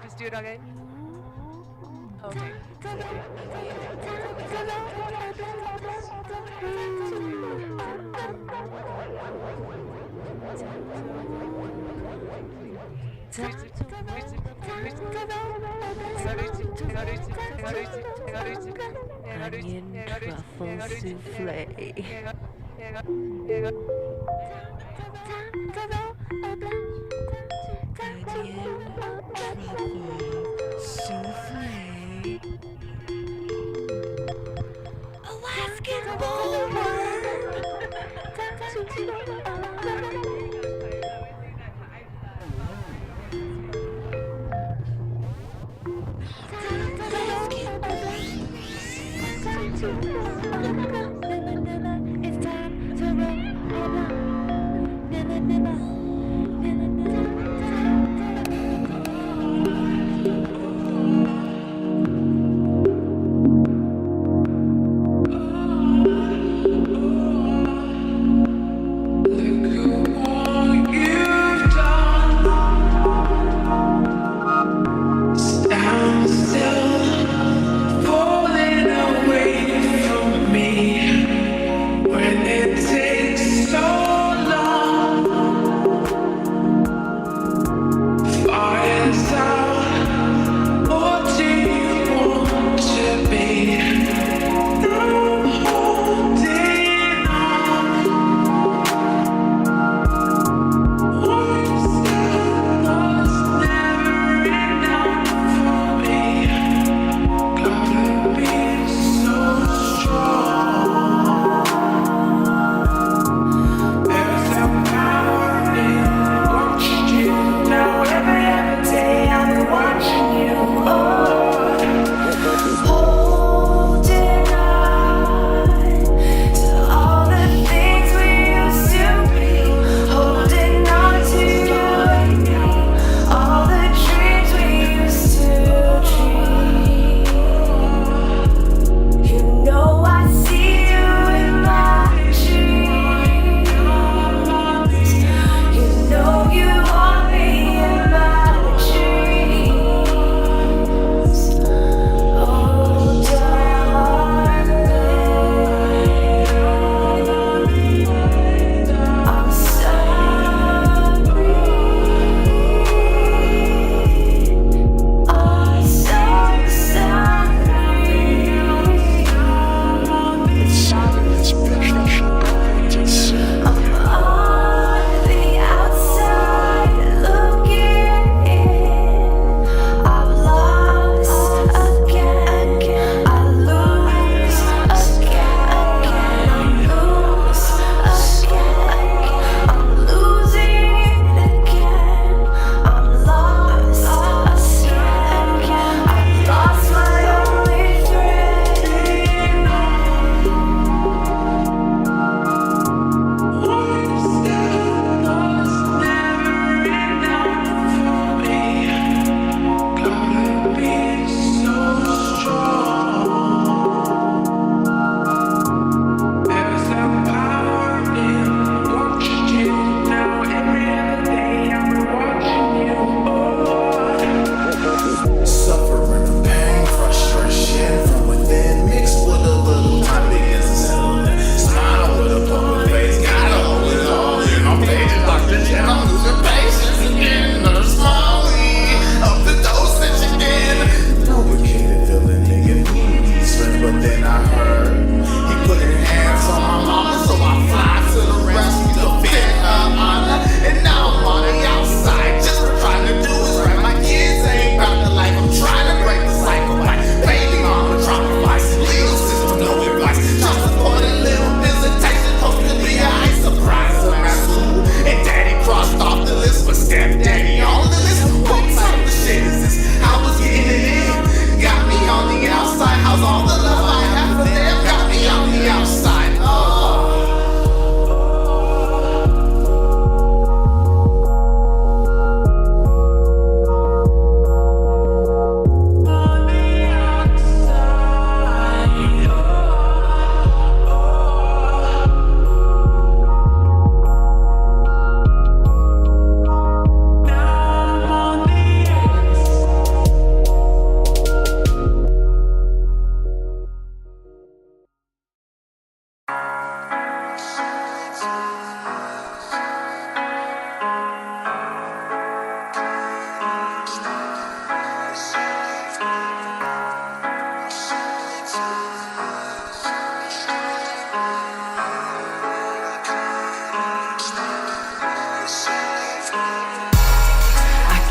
Just do it again. Okay. Onion truffle souffle. Onion truffle souffle. Alaskan bullworm. It's time to roll.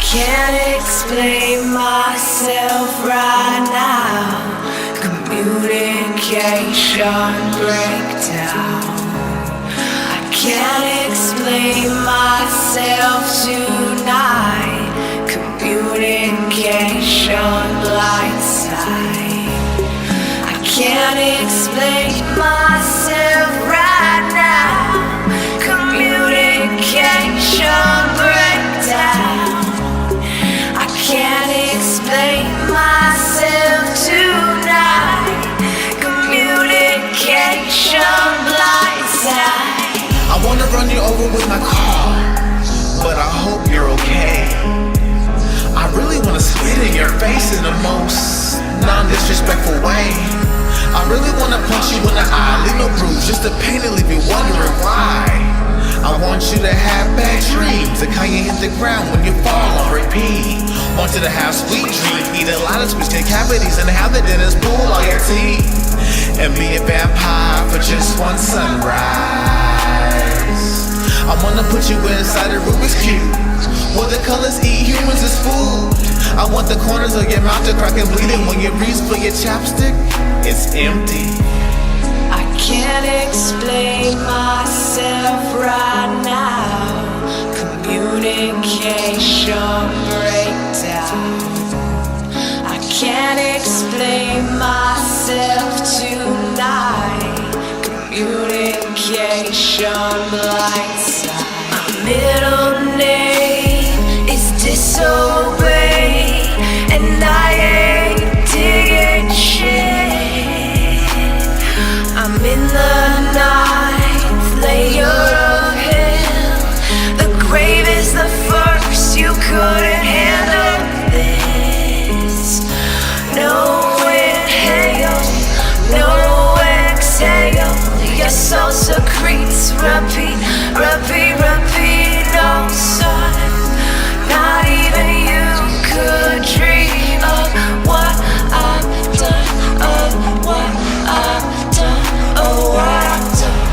can't explain myself right now. Communication breakdown. I can't explain myself tonight. Communication blindside. I can't explain myself right now. Communication breakdown. I can't explain myself tonight. Communication blindside. I wanna run you over with my car, but I hope you're okay. I really wanna spit in your face in the most non-disrespectful way. I really wanna punch you in the eye, leave no bruise, just a pain and leave you wondering why. I want you to have bad dreams, the kind you hit the ground when you fall on repeat. Want you to have sweet dreams, eat a lot of sweet cavities and have the dinner's pool all your teeth. And be a vampire for just one sunrise. I wanna put you inside a Rubik's Cube, where the colors eat humans as food. I want the corners of your mouth to crack and bleed, and when you reach for your chapstick, it's empty. I can't explain myself right now. Communication breakdown. I can't explain myself tonight. Communication blindside. My middle name is disobey, and I ain't digging shit. I'm in the ninth layer of hell. The grave is the first. You couldn't handle this. No inhale, no exhale. Your soul secretes, repeat, repeat, repeat. No son, not even you could dream of what I've done, of what I've done, of what I've done.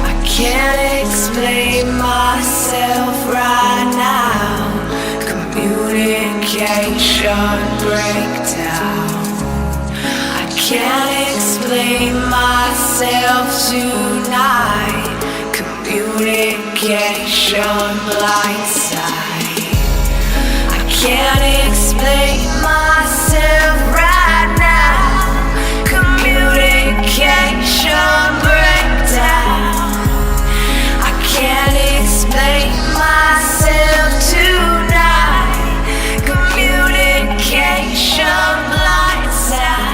I can't explain myself right now. Communication breakdown. I can't explain myself tonight. Communication blindside. I can't explain myself right now. Communication breakdown. I can't explain myself tonight. Communication blindside.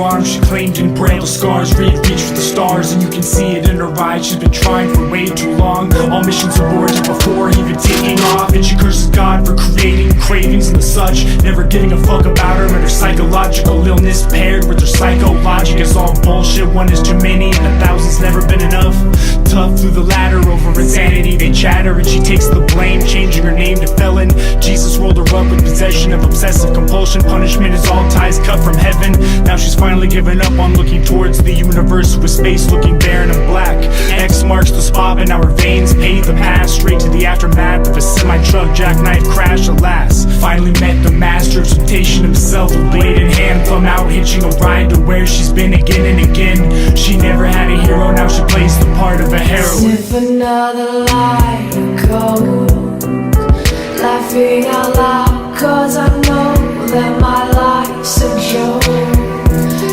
arms, she claimed in braille the scars. Reach for the stars, and you can see it in her eyes. She's been trying for way too long, all missions aborted before even taking off. And she curses God for creating cravings and the such, never giving a fuck about her and her psychological illness paired with her psycho logic. It's all bullshit, one is too many and 1,000's never been enough. Tough through the ladder over insanity, they chatter and she takes the blame, changing her name to felon. Jesus rolled her up with possession of obsessive compulsion. Punishment is all ties cut from heaven. Now she's finally given up on looking towards the universe, with space looking barren and black. X marks the spot, but now her veins pave the path straight to the aftermath of a semi-truck jackknife crash. Alas, finally met the master of temptation himself, with blade in hand, thumb out, hitching a ride to where she's been again and again. She never had a hero, now she plays the part of a heroine. Sniff another light of coke, laughing out loud, cause I know that my life's a joke.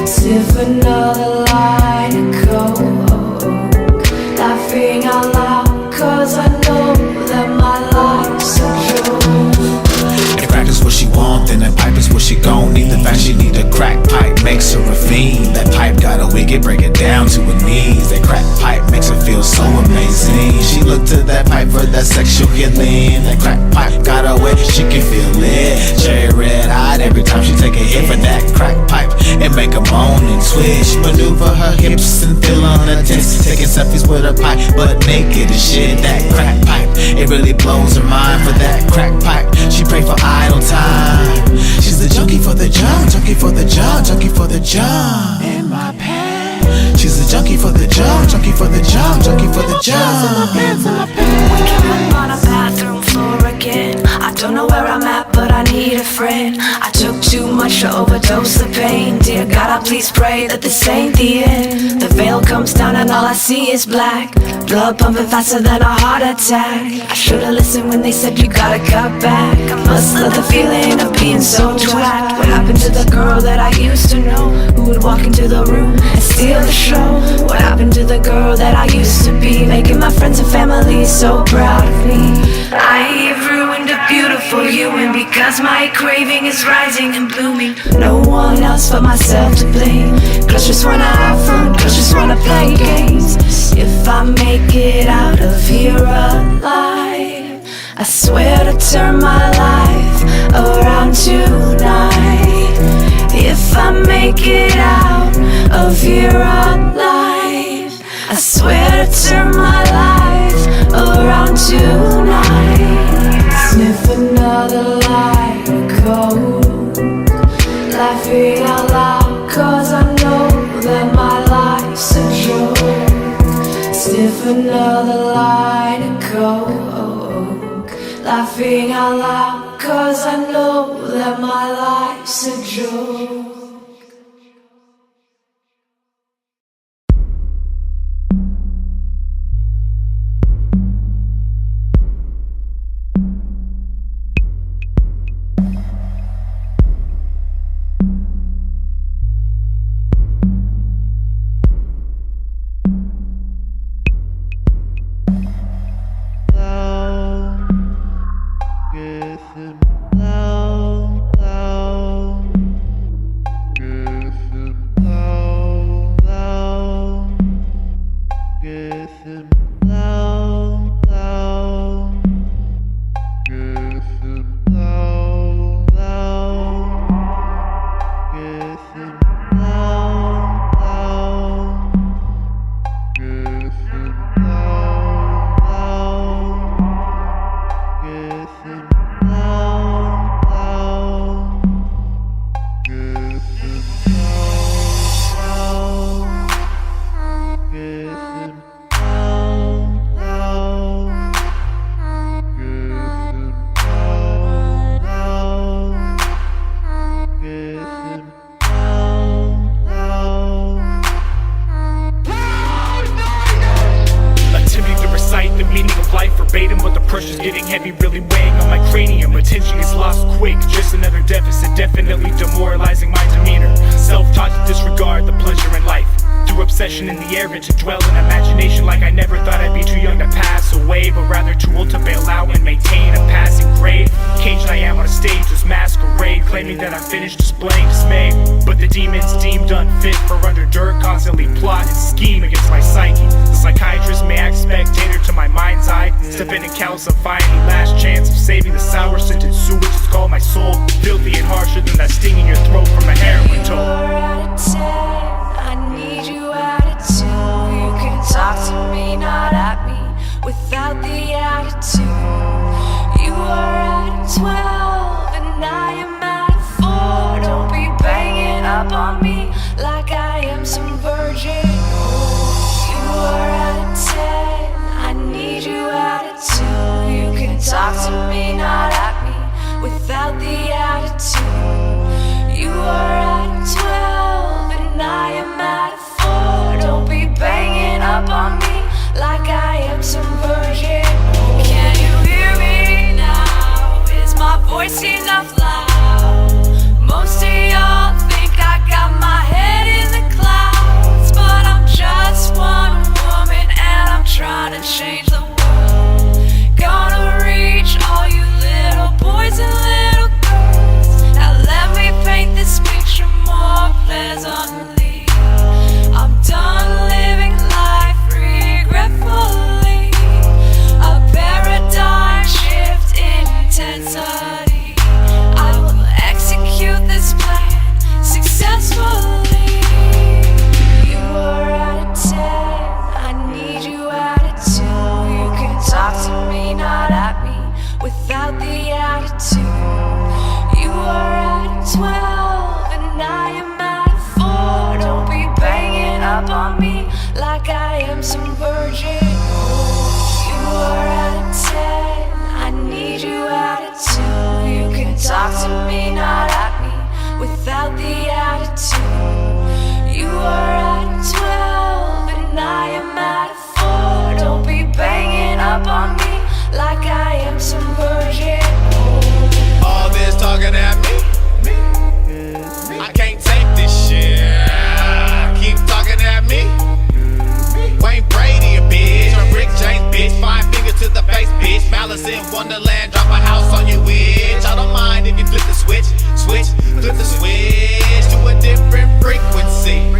Sniff another light of coke, laughing out loud, cause I know that my life's a joke. If crack is what she want, then that pipe is what she gon' need. The fact she need a crack pipe makes her a fiend. That pipe got a wicked, break it down to her knees. That crack pipe makes her feel so amazing. She looked to that pipe for that sexual healing. That crack pipe got her wet, she can feel it. Cherry red hot every time she take a hit for that crack pipe. It make her moan and twitch, maneuver her hips and feel on her tits. Taking selfies with her pipe, but naked and shit. That crack pipe, it really blows her mind. For that crack pipe, she pray for idle time. She's the junkie for the jump, junkie for the jump, junkie for the jump. In my pants. She's a junkie for the jump, junkie for the jump, junkie for the jump. In my pants, in my pants. Waking up on a bathroom floor again. I don't know where I'm at, but I need a friend. I took too much to overdose the pain. Dear God, I please pray that this ain't the end. The veil comes down and all I see is black. Blood pumping faster than a heart attack. I should've listened when they said you gotta cut back. I must love the feeling of being so twacked. What happened to the girl that I used to know, who would walk into the room and steal the show? What happened to the girl that I used to be, making my friends and family so proud of me? I have ruined a beautiful human because my craving is rising and blooming. No one else but myself to blame. Girls just wanna have fun, girls just wanna play games. If I make it out of here alive, I swear to turn my life around tonight. If I make it out of here alive, I swear to turn my life around tonight. Sniff another light of coke, laughing out loud, cause I know that my life's a joke. Sniff another light of coke, laughing out loud, cause I know that my life's a joke. pressure's getting heavy, really weighing on my cranium. Attention gets lost quick, just another deficit, definitely demoralizing my demeanor. Self-taught to disregard the pleasure in life, through obsession in the air and to dwell in imagination, like I never thought I'd be too young to pass away, but rather too old to bail out and maintain a passing grade. Caged I am on a stage, this masquerade, claiming that I'm finished displaying dismay, but the demons deemed unfit for under dirt, constantly plot and scheme against my psyche. The psychiatrist may act spectator to my mind's eye, step in and calcify any last chance of saving the sour scented sewage that's called my soul, filthy and harsher than that sting in your throat from a heroin toll. You're out of 10, I need you out of 2. You can talk to me, not at me, without the attitude. You are at 12 and I am at 4. Don't be banging up on me like I am some virgin. You are at 10, I need you at 2. You can talk to me, not at me, without the attitude. You are at 12 and I am at 4. Don't be banging up on me like I am some virgin. Can you hear me now? Is my voice enough loud? Most of y'all think I got my head in the clouds, but I'm just one woman and I'm trying to change the world. Gonna reach all you little boys and little girls. Now let me paint this picture more pleasantly. I'm done living life regretfully. A paradigm shift in intensity. I will execute this plan successfully. You are at 10, I need you at 2. You can talk to me, not at me, without the attitude. You are at 12 and I am at 4. Don't be banging up on me like I am some virgin. You are at 10, I need you at 2. You can talk to me, not at me, without the attitude. You are at 12 and I am at 4. Don't be banging up on me like I am some virgin. All this talking at me, I can't take this shit. Keep talking at me. Wayne Brady a bitch, I'm Rick James bitch. 5 fingers to the face bitch. Malice in Wonderland, drop a house on you bitch. I don't mind if you flip the switch, flip the switch to a different frequency.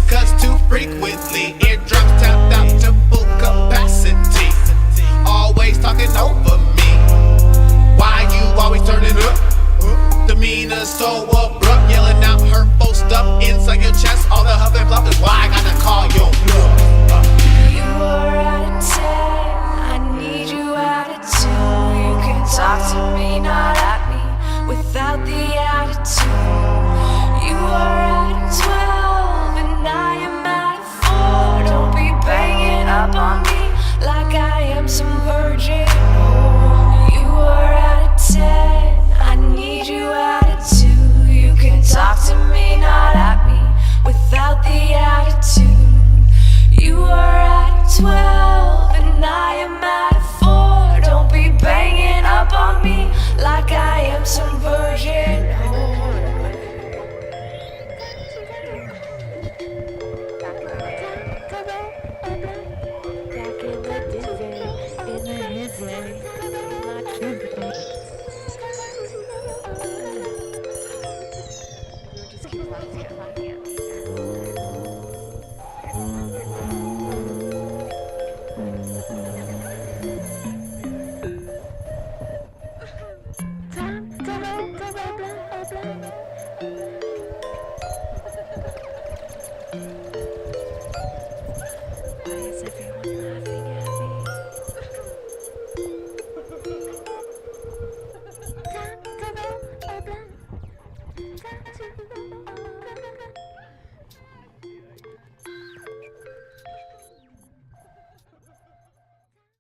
Cause too frequently, eardrums tapped out to full capacity. Always talking over me. Why you always turning up? Demeanor so abrupt, yelling out hurtful stuff inside your chest. All the huff and fluff is why I gotta call your bluff. You are at 10, I need you at 2. You can talk to me, not at me, without the attitude. You are at 12 and I am at 4. Don't be banging up on me like I am some virgin. You are at 10, I need you at 2. You can talk to me, not at me, without the attitude. You are at 12 and I am at 4. Don't be banging up on me like I am some virgin.